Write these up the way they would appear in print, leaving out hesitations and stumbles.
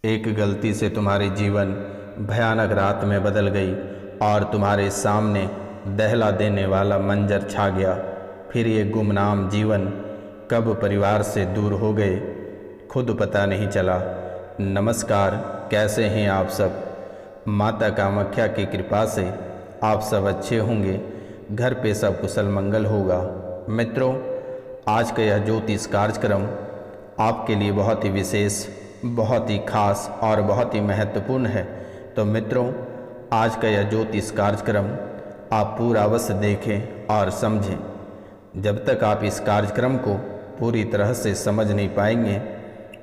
एक गलती से तुम्हारी जीवन भयानक रात में बदल गई और तुम्हारे सामने दहला देने वाला मंजर छा गया। फिर ये गुमनाम जीवन कब परिवार से दूर हो गए, खुद पता नहीं चला। नमस्कार, कैसे हैं आप सब? माता कामाख्या की कृपा से आप सब अच्छे होंगे, घर पे सब कुशल मंगल होगा। मित्रों, आज का यह ज्योतिष कार्यक्रम आपके लिए बहुत ही विशेष, बहुत ही खास और बहुत ही महत्वपूर्ण है। तो मित्रों, आज का यह ज्योतिष कार्यक्रम आप पूरा अवश्य देखें और समझें। जब तक आप इस कार्यक्रम को पूरी तरह से समझ नहीं पाएंगे,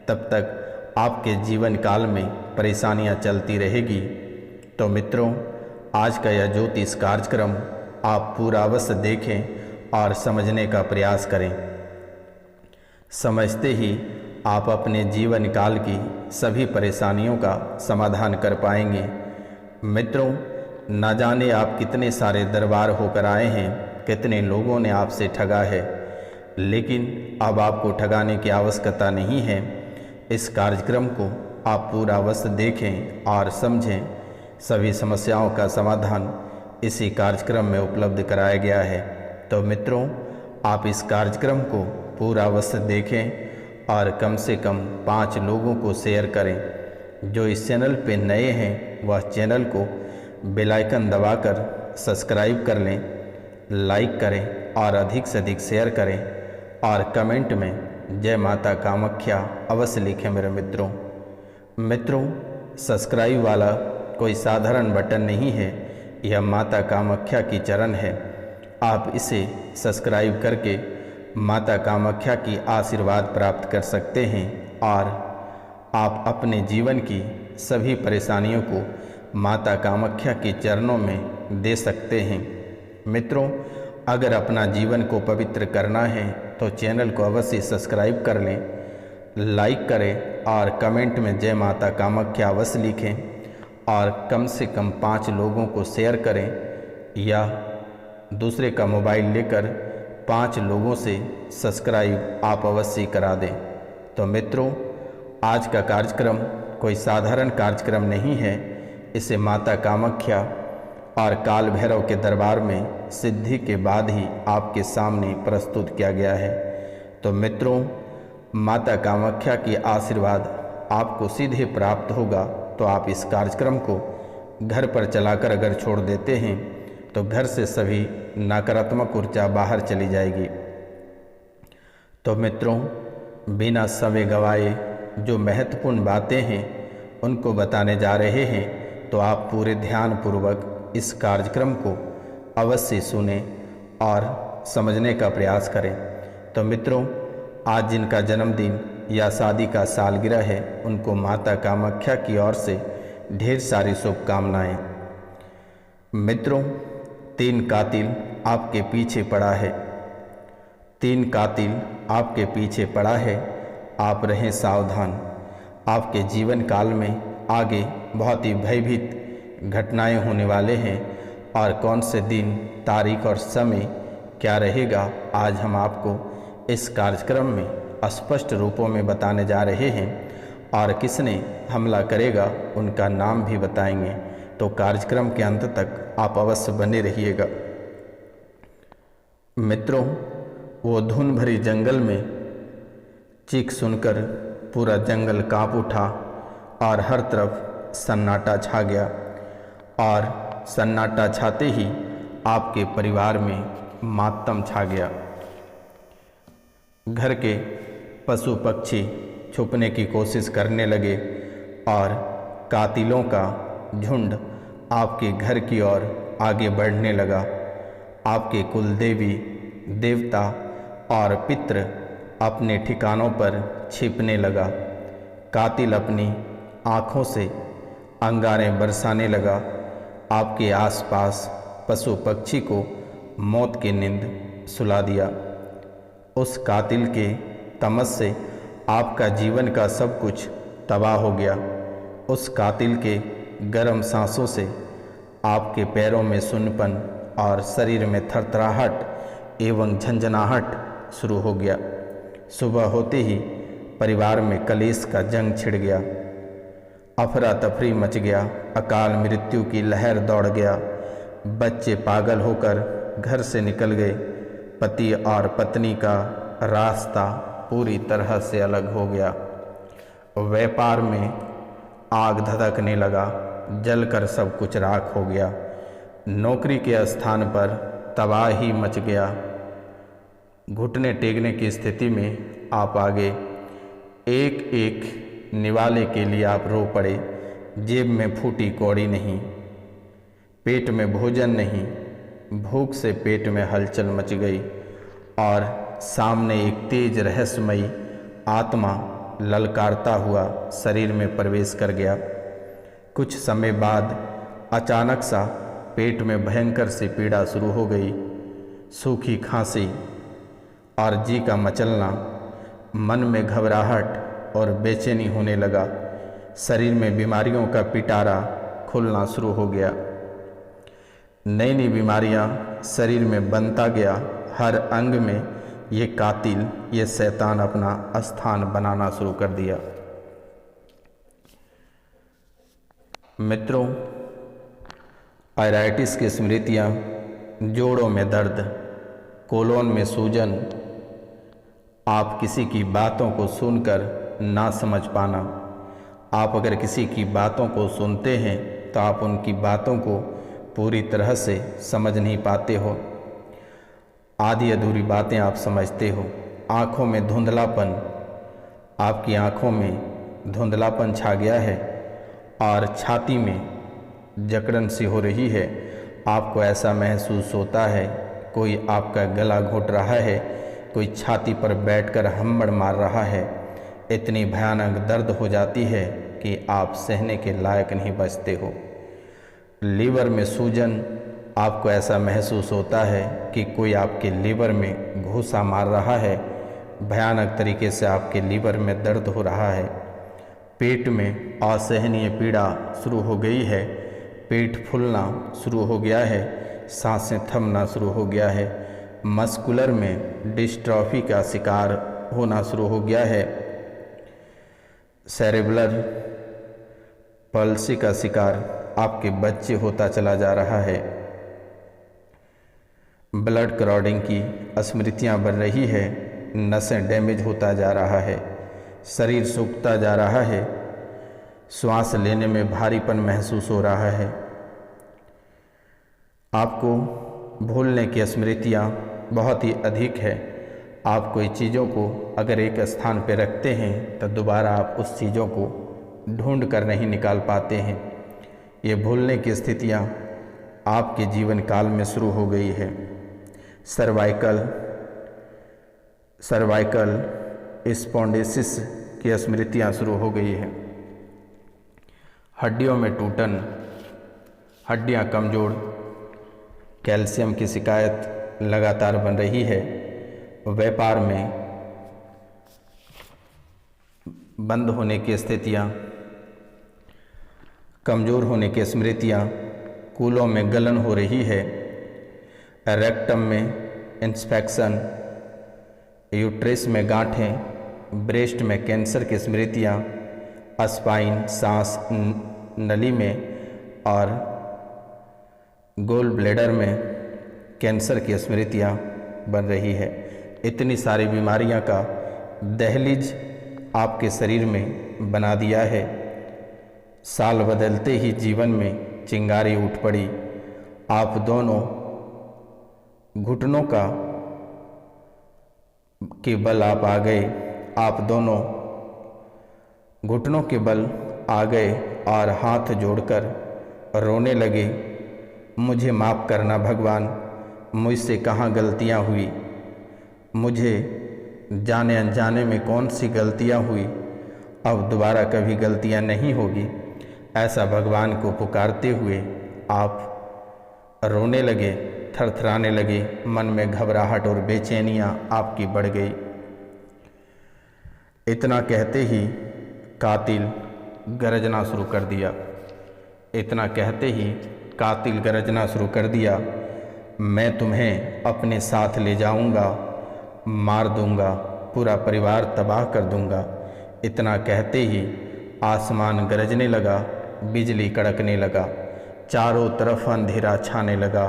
तब तक आपके जीवन काल में परेशानियां चलती रहेगी। तो मित्रों, आज का यह ज्योतिष कार्यक्रम आप पूरा अवश्य देखें और समझने का प्रयास करें। समझते ही आप अपने जीवन काल की सभी परेशानियों का समाधान कर पाएंगे। मित्रों, न जाने आप कितने सारे दरबार होकर आए हैं, कितने लोगों ने आपसे ठगा है, लेकिन अब आपको ठगाने की आवश्यकता नहीं है। इस कार्यक्रम को आप पूरा अवश्य देखें और समझें। सभी समस्याओं का समाधान इसी कार्यक्रम में उपलब्ध कराया गया है। तो मित्रों, आप इस कार्यक्रम को पूरा अवश्य देखें और कम से कम 5 लोगों को शेयर करें। जो इस चैनल पे नए हैं वह चैनल को बेल आइकन दबाकर सब्सक्राइब कर लें, लाइक करें और अधिक से अधिक शेयर करें और कमेंट में जय माता कामाख्या अवश्य लिखें। मेरे मित्रों, सब्सक्राइब वाला कोई साधारण बटन नहीं है, यह माता कामाख्या की चरण है। आप इसे सब्सक्राइब करके माता कामाख्या की आशीर्वाद प्राप्त कर सकते हैं और आप अपने जीवन की सभी परेशानियों को माता कामाख्या के चरणों में दे सकते हैं। मित्रों, अगर अपना जीवन को पवित्र करना है तो चैनल को अवश्य सब्सक्राइब कर लें, लाइक करें और कमेंट में जय माता कामाख्या अवश्य लिखें और कम से कम 5 लोगों को शेयर करें या दूसरे का मोबाइल लेकर 5 लोगों से सब्सक्राइब आप अवश्य करा दें। तो मित्रों, आज का कार्यक्रम कोई साधारण कार्यक्रम नहीं है। इसे माता कामाख्या और काल भैरव के दरबार में सिद्धि के बाद ही आपके सामने प्रस्तुत किया गया है। तो मित्रों, माता कामाख्या की आशीर्वाद आपको सीधे प्राप्त होगा। तो आप इस कार्यक्रम को घर पर चलाकर अगर छोड़ देते हैं तो घर से सभी नकारात्मक ऊर्जा बाहर चली जाएगी। तो मित्रों, बिना समय गवाए जो महत्वपूर्ण बातें हैं उनको बताने जा रहे हैं, तो आप पूरे ध्यानपूर्वक इस कार्यक्रम को अवश्य सुनें और समझने का प्रयास करें। तो मित्रों, आज जिनका जन्मदिन या शादी का सालगिरह है, उनको माता कामाख्या की ओर से ढेर सारी शुभकामनाएं। मित्रों, 3 कातिल आपके पीछे पड़ा है। 3 कातिल आपके पीछे पड़ा है। आप रहें सावधान। आपके जीवन काल में आगे बहुत ही भयभीत घटनाएं होने वाले हैं और कौन से दिन, तारीख और समय क्या रहेगा, आज हम आपको इस कार्यक्रम में स्पष्ट रूपों में बताने जा रहे हैं और किसने हमला करेगा उनका नाम भी बताएंगे। तो कार्यक्रम के अंत तक आप अवश्य बने रहिएगा। मित्रों, वो धुन भरी जंगल में चीख सुनकर पूरा जंगल कांप उठा और हर तरफ सन्नाटा छा गया। और सन्नाटा छाते ही आपके परिवार में मातम छा गया। घर के पशु पक्षी छुपने की कोशिश करने लगे और कातिलों का झुंड आपके घर की ओर आगे बढ़ने लगा। आपके कुल देवी देवता और पितृ अपने ठिकानों पर छिपने लगा। कातिल अपनी आँखों से अंगारें बरसाने लगा। आपके आसपास पशु पक्षी को मौत की नींद सुला दिया। उस कातिल के तमस से आपका जीवन का सब कुछ तबाह हो गया। उस कातिल के गर्म सांसों से आपके पैरों में सुन्नपन और शरीर में थरथराहट एवं झंझनाहट शुरू हो गया। सुबह होते ही परिवार में कलेश का जंग छिड़ गया। अफरा तफरी मच गया, अकाल मृत्यु की लहर दौड़ गया। बच्चे पागल होकर घर से निकल गए। पति और पत्नी का रास्ता पूरी तरह से अलग हो गया। व्यापार में आग धधकने लगा, जलकर सब कुछ राख हो गया। नौकरी के स्थान पर तबाही मच गया। घुटने टेकने की स्थिति में आप आ गए। एक एक निवाले के लिए आप रो पड़े। जेब में फूटी कौड़ी नहीं, पेट में भोजन नहीं। भूख से पेट में हलचल मच गई और सामने एक तेज रहस्यमयी आत्मा ललकारता हुआ शरीर में प्रवेश कर गया। कुछ समय बाद अचानक सा पेट में भयंकर सी पीड़ा शुरू हो गई। सूखी खांसी और जी का मचलना, मन में घबराहट और बेचैनी होने लगा। शरीर में बीमारियों का पिटारा खुलना शुरू हो गया। नई नई बीमारियां शरीर में बनता गया। हर अंग में ये कातिल, ये शैतान अपना स्थान बनाना शुरू कर दिया। मित्रों, आयराइटिस की स्मृतियाँ, जोड़ों में दर्द, कोलोन में सूजन, आप किसी की बातों को सुनकर ना समझ पाना। आप अगर किसी की बातों को सुनते हैं तो आप उनकी बातों को पूरी तरह से समझ नहीं पाते हो। आधी अधूरी बातें आप समझते हो। आँखों में धुंधलापन, आपकी आँखों में धुंधलापन छा गया है और छाती में जकड़न सी हो रही है। आपको ऐसा महसूस होता है कोई आपका गला घोट रहा है, कोई छाती पर बैठकर हम्बड़ मार रहा है। इतनी भयानक दर्द हो जाती है कि आप सहने के लायक नहीं बचते हो। लीवर में सूजन, आपको ऐसा महसूस होता है कि कोई आपके लीवर में घूसा मार रहा है। भयानक तरीके से आपके लीवर में दर्द हो रहा है। पेट में असहनीय पीड़ा शुरू हो गई है। पेट फूलना शुरू हो गया है। सांसें थमना शुरू हो गया है। मस्कुलर में डिस्ट्रॉफी का शिकार होना शुरू हो गया है। सेरेब्रल पल्सी का शिकार आपके बच्चे होता चला जा रहा है। ब्लड क्लॉटिंग की स्मृतियाँ बढ़ रही है। नसें डैमेज होता जा रहा है। शरीर सूखता जा रहा है। श्वास लेने में भारीपन महसूस हो रहा है। आपको भूलने की स्मृतियाँ बहुत ही अधिक है। आप कोई चीज़ों को अगर एक स्थान पर रखते हैं तो दोबारा आप उस चीज़ों को ढूंढ कर नहीं निकाल पाते हैं। ये भूलने की स्थितियाँ आपके जीवन काल में शुरू हो गई है। सर्वाइकल स्पॉन्डिलोसिस की स्मृतियाँ शुरू हो गई है। हड्डियों में टूटन, हड्डियाँ कमज़ोर, कैल्शियम की शिकायत लगातार बन रही है। व्यापार में बंद होने की स्थितियाँ, कमज़ोर होने की स्मृतियाँ, कूलों में गलन हो रही है। रेक्टम में इंस्पेक्शन, यूट्रस में गांठें, ब्रेस्ट में कैंसर की स्मृतियाँ, स्पाइन, सांस नली में और गोल ब्लैडर में कैंसर की स्मृतियाँ बन रही है। इतनी सारी बीमारियाँ का दहलीज आपके शरीर में बना दिया है। साल बदलते ही जीवन में चिंगारी उठ पड़ी। आप दोनों घुटनों के बल आप आ गए। आप दोनों घुटनों के बल आ गए और हाथ जोड़कर रोने लगे। मुझे माफ़ करना भगवान, मुझसे कहाँ गलतियाँ हुई, मुझे जाने अनजाने में कौन सी गलतियाँ हुई, अब दोबारा कभी गलतियाँ नहीं होगी। ऐसा भगवान को पुकारते हुए आप रोने लगे, थरथराने लगे। मन में घबराहट और बेचैनियाँ आपकी बढ़ गई। इतना कहते ही कातिल गरजना शुरू कर दिया। इतना कहते ही कातिल गरजना शुरू कर दिया। मैं तुम्हें अपने साथ ले जाऊंगा, मार दूंगा, पूरा परिवार तबाह कर दूंगा। इतना कहते ही आसमान गरजने लगा, बिजली कड़कने लगा, चारों तरफ अंधेरा छाने लगा,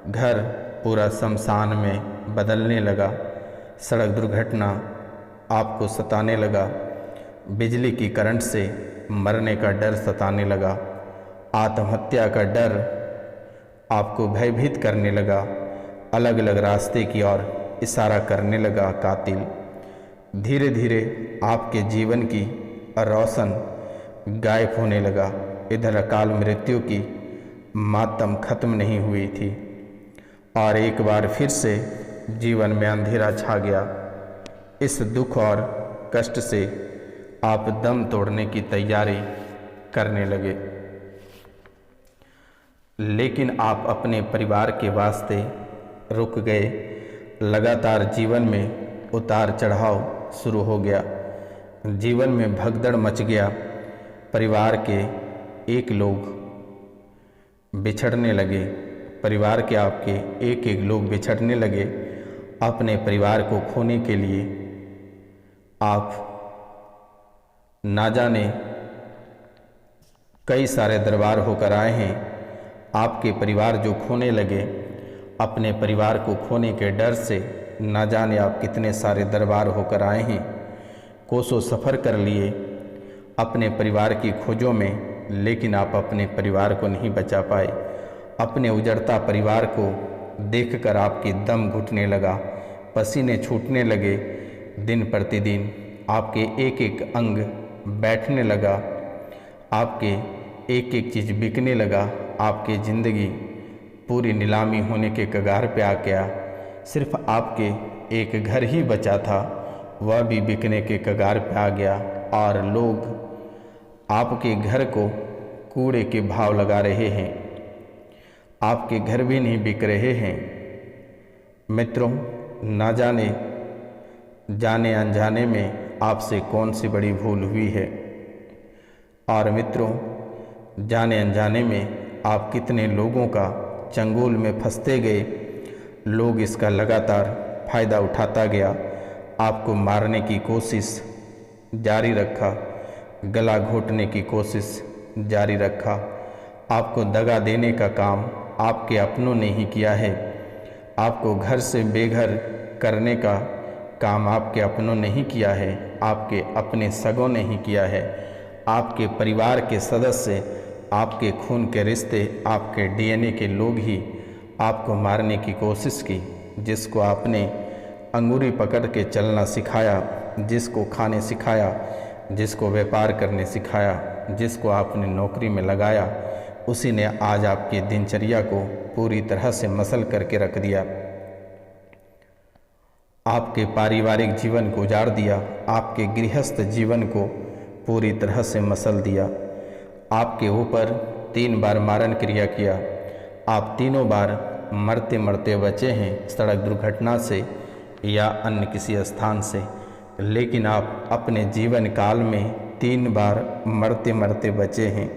घर पूरा शमशान में बदलने लगा, सड़क दुर्घटना आपको सताने लगा, बिजली की करंट से मरने का डर सताने लगा, आत्महत्या का डर आपको भयभीत करने लगा, अलग अलग रास्ते की ओर इशारा करने लगा कातिल। धीरे धीरे आपके जीवन की रोशन गायब होने लगा। इधर अकाल मृत्यु की मातम खत्म नहीं हुई थी और एक बार फिर से जीवन में अंधेरा छा गया। इस दुख और कष्ट से आप दम तोड़ने की तैयारी करने लगे, लेकिन आप अपने परिवार के वास्ते रुक गए। लगातार जीवन में उतार चढ़ाव शुरू हो गया, जीवन में भगदड़ मच गया। परिवार के एक लोग बिछड़ने लगे, परिवार के आपके एक एक लोग बिछड़ने लगे। अपने परिवार को खोने के लिए आप ना जाने कई सारे दरबार होकर आए हैं। आपके परिवार जो खोने लगे, अपने परिवार को खोने के डर से ना जाने आप कितने सारे दरबार होकर आए हैं। कोसों सफ़र कर लिए अपने परिवार की खोजों में, लेकिन आप अपने परिवार को नहीं बचा पाए। अपने उजड़ता परिवार को देखकर आपकी दम घुटने लगा, पसीने छूटने लगे। दिन प्रतिदिन आपके एक एक अंग बैठने लगा, आपके एक एक चीज़ बिकने लगा। आपकी ज़िंदगी पूरी नीलामी होने के कगार पे आ गया। सिर्फ आपके एक घर ही बचा था, वह भी बिकने के कगार पे आ गया और लोग आपके घर को कूड़े के भाव लगा रहे हैं। आपके घर भी नहीं बिक रहे हैं। मित्रों, ना जाने जाने अनजाने में आपसे कौन सी बड़ी भूल हुई है, और मित्रों जाने अनजाने में आप कितने लोगों का चंगुल में फंसते गए। लोग इसका लगातार फ़ायदा उठाता गया, आपको मारने की कोशिश जारी रखा, गला घोटने की कोशिश जारी रखा। आपको दगा देने का काम आपके अपनों ने ही किया है। आपको घर से बेघर करने का काम आपके अपनों ने ही किया है, आपके अपने सगों ने ही किया है। आपके परिवार के सदस्य, आपके खून के रिश्ते, आपके डीएनए के लोग ही आपको मारने की कोशिश की। जिसको आपने अंगूरी पकड़ के चलना सिखाया, जिसको खाने सिखाया, जिसको व्यापार करने सिखाया, जिसको आपने नौकरी में लगाया, उसी ने आज आपकी दिनचर्या को पूरी तरह से मसल करके रख दिया। आपके पारिवारिक जीवन को उजाड़ दिया, आपके गृहस्थ जीवन को पूरी तरह से मसल दिया। आपके ऊपर 3 बार मारण क्रिया किया। आप तीनों बार मरते मरते बचे हैं, सड़क दुर्घटना से या अन्य किसी स्थान से, लेकिन आप अपने जीवन काल में 3 बार मरते मरते बचे हैं।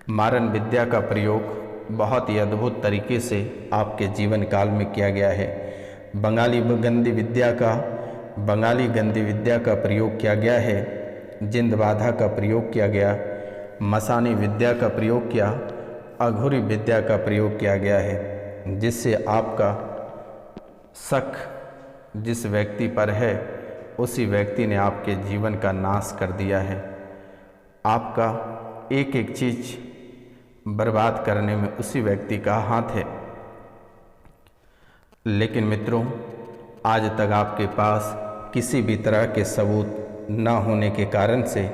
मारण विद्या का प्रयोग बहुत ही अद्भुत तरीके से आपके जीवन काल में किया गया है। बंगाली गंदी विद्या का प्रयोग किया गया है, जिंद बाधा का प्रयोग किया गया, मसानी विद्या का प्रयोग किया, अघोरी विद्या का प्रयोग किया गया है, जिससे आपका शक जिस व्यक्ति पर है उसी व्यक्ति ने आपके जीवन का नाश कर दिया है। आपका एक एक चीज़ बर्बाद करने में उसी व्यक्ति का हाथ है। लेकिन मित्रों, आज तक आपके पास किसी भी तरह के सबूत न होने के कारण से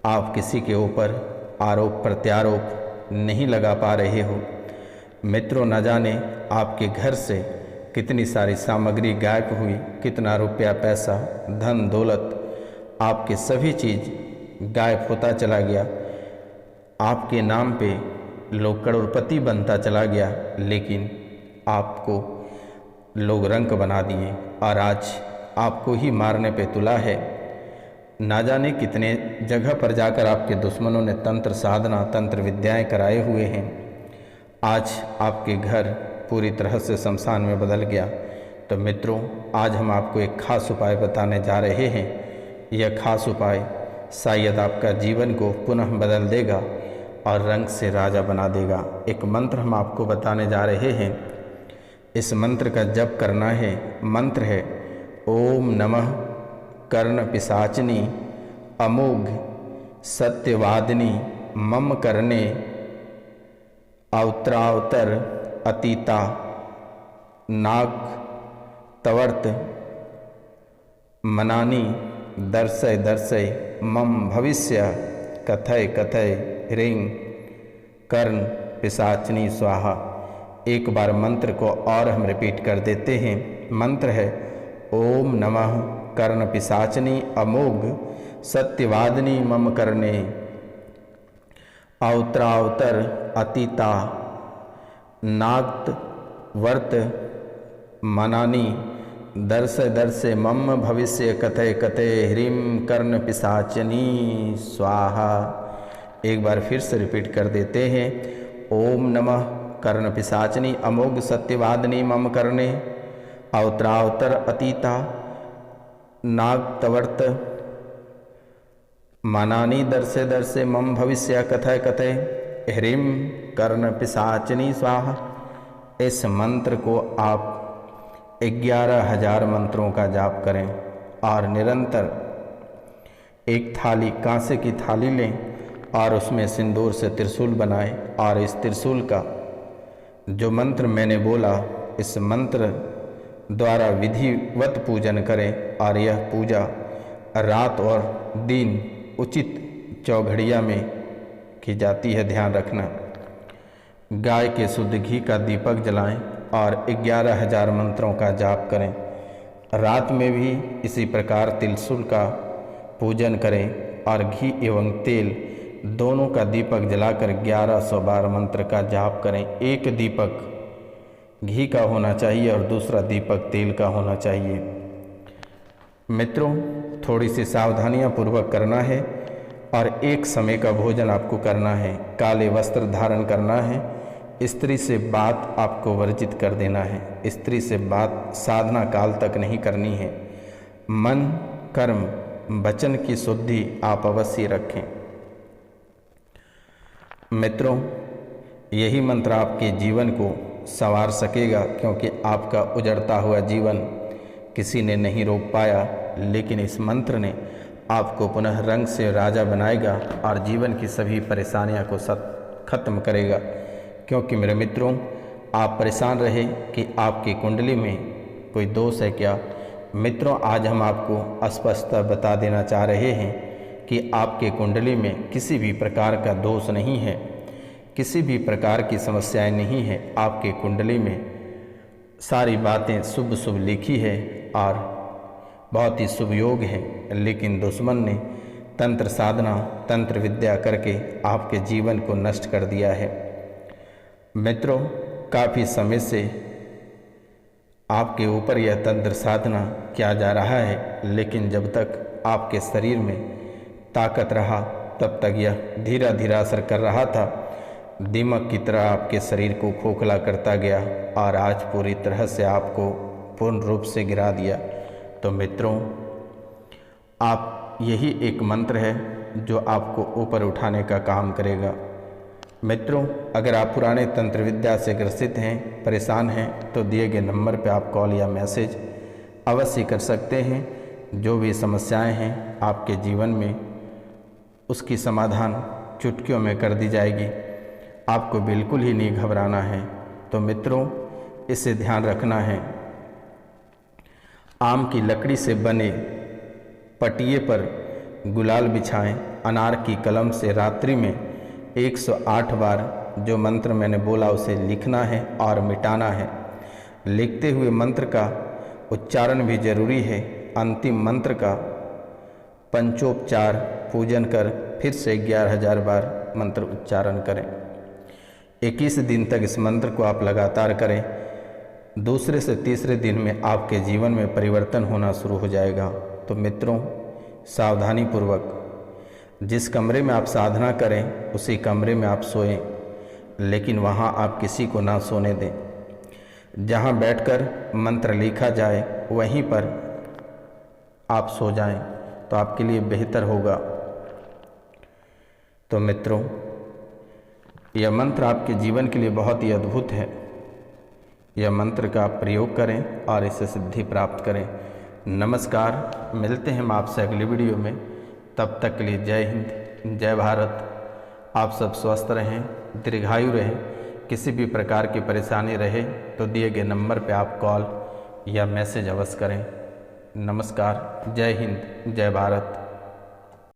आप किसी के ऊपर आरोप प्रत्यारोप नहीं लगा पा रहे हो। मित्रों, न जाने आपके घर से कितनी सारी सामग्री गायब हुई, कितना रुपया पैसा धन दौलत आपके सभी चीज़ गायब होता चला गया। आपके नाम पे लोग करोड़पति बनता चला गया, लेकिन आपको लोग रंक बना दिए और आज आपको ही मारने पे तुला है। ना जाने कितने जगह पर जाकर आपके दुश्मनों ने तंत्र साधना तंत्र विद्याएं कराए हुए हैं। आज आपके घर पूरी तरह से शमशान में बदल गया। तो मित्रों, आज हम आपको एक खास उपाय बताने जा रहे हैं। यह खास उपाय शायद आपका जीवन को पुनः बदल देगा और रंग से राजा बना देगा। एक मंत्र हम आपको बताने जा रहे हैं। इस मंत्र का जप करना है। मंत्र है ओम नमः कर्ण पिशाचिनी अमोघ सत्यवादिनी मम करने अवत्रावतर अतीता नाग तवर्त मनानी दर्शय दर्शय मम भविष्य कथय कथय ह्रीं कर्ण पिशाचिनी स्वाहा। एक बार मंत्र को और हम रिपीट कर देते हैं। मंत्र है ओम नमः कर्ण पिशाचिनी अमोघ सत्यवादिनी मम करने अवत्रावतर अतीता नाग वर्त मनानी दर्श दर्श मम भविष्य कथय कथय ह्रीं कर्ण पिशाचिनी स्वाहा। एक बार फिर से रिपीट कर देते हैं। ओम नमः कर्ण पिशाचिनी अमोघ सत्यवादिनी मम करणे अवत्रावतर अतीता नागतवर्त मनानी दर्शे दर्शे मम भविष्य कथय कथय ह्रीं कर्ण पिशाचिनी स्वाहा। इस मंत्र को आप 11,000 मंत्रों का जाप करें और निरंतर एक थाली, कांसे की थाली लें और उसमें सिंदूर से त्रिशूल बनाएं और इस त्रिशूल का जो मंत्र मैंने बोला, इस मंत्र द्वारा विधिवत पूजन करें और यह पूजा रात और दिन उचित चौघड़िया में की जाती है। ध्यान रखना। गाय के शुद्ध घी का दीपक जलाएं और 11,000 मंत्रों का जाप करें। रात में भी इसी प्रकार त्रिशूल का पूजन करें और घी एवं तेल दोनों का दीपक जलाकर 1112 मंत्र का जाप करें। एक दीपक घी का होना चाहिए और दूसरा दीपक तेल का होना चाहिए। मित्रों, थोड़ी सी सावधानियां पूर्वक करना है और एक समय का भोजन आपको करना है। काले वस्त्र धारण करना है। स्त्री से बात आपको वर्जित कर देना है। स्त्री से बात साधना काल तक नहीं करनी है। मन कर्म वचन की शुद्धि आप अवश्य रखें। मित्रों, यही मंत्र आपके जीवन को संवार सकेगा, क्योंकि आपका उजड़ता हुआ जीवन किसी ने नहीं रोक पाया, लेकिन इस मंत्र ने आपको पुनः रंग से राजा बनाएगा और जीवन की सभी परेशानियों को खत्म करेगा। क्योंकि मेरे मित्रों, आप परेशान रहे कि आपकी कुंडली में कोई दोष है क्या। मित्रों, आज हम आपको स्पष्टता बता देना चाह रहे हैं कि आपके कुंडली में किसी भी प्रकार का दोष नहीं है, किसी भी प्रकार की समस्याएं नहीं है। आपके कुंडली में सारी बातें शुभ शुभ लिखी है और बहुत ही शुभ योग है, लेकिन दुश्मन ने तंत्र साधना, तंत्र विद्या करके आपके जीवन को नष्ट कर दिया है। मित्रों, काफ़ी समय से आपके ऊपर यह तंत्र साधना किया जा रहा है, लेकिन जब तक आपके शरीर में ताकत रहा तब तक यह धीरे धीरे असर कर रहा था। दीमक की तरह आपके शरीर को खोखला करता गया और आज पूरी तरह से आपको पूर्ण रूप से गिरा दिया। तो मित्रों, आप यही एक मंत्र है जो आपको ऊपर उठाने का काम करेगा। मित्रों, अगर आप पुराने तंत्र विद्या से ग्रसित हैं, परेशान हैं, तो दिए गए नंबर पर आप कॉल या मैसेज अवश्य कर सकते हैं। जो भी समस्याएं हैं आपके जीवन में, उसकी समाधान चुटकियों में कर दी जाएगी। आपको बिल्कुल ही नहीं घबराना है। तो मित्रों, इसे ध्यान रखना है। आम की लकड़ी से बने पटिए पर गुलाल बिछाएं। अनार की कलम से रात्रि में 108 बार जो मंत्र मैंने बोला उसे लिखना है और मिटाना है। लिखते हुए मंत्र का उच्चारण भी जरूरी है। अंतिम मंत्र का पंचोपचार पूजन कर फिर से 11,000 बार मंत्र उच्चारण करें। 21 दिन तक इस मंत्र को आप लगातार करें। दूसरे से तीसरे दिन में आपके जीवन में परिवर्तन होना शुरू हो जाएगा। तो मित्रों, सावधानी पूर्वक जिस कमरे में आप साधना करें उसी कमरे में आप सोएं, लेकिन वहाँ आप किसी को ना सोने दें। जहाँ बैठकर मंत्र लिखा जाए वहीं पर आप सो जाएं, तो आपके लिए बेहतर होगा। तो मित्रों, यह मंत्र आपके जीवन के लिए बहुत ही अद्भुत है। यह मंत्र का प्रयोग करें और इससे सिद्धि प्राप्त करें। नमस्कार, मिलते हैं हम आपसे अगली वीडियो में। तब तक के लिए जय हिंद, जय भारत। आप सब स्वस्थ रहें, दीर्घायु रहें। किसी भी प्रकार की परेशानी रहे तो दिए गए नंबर पर आप कॉल या मैसेज अवश्य करें। नमस्कार, जय हिंद, जय भारत।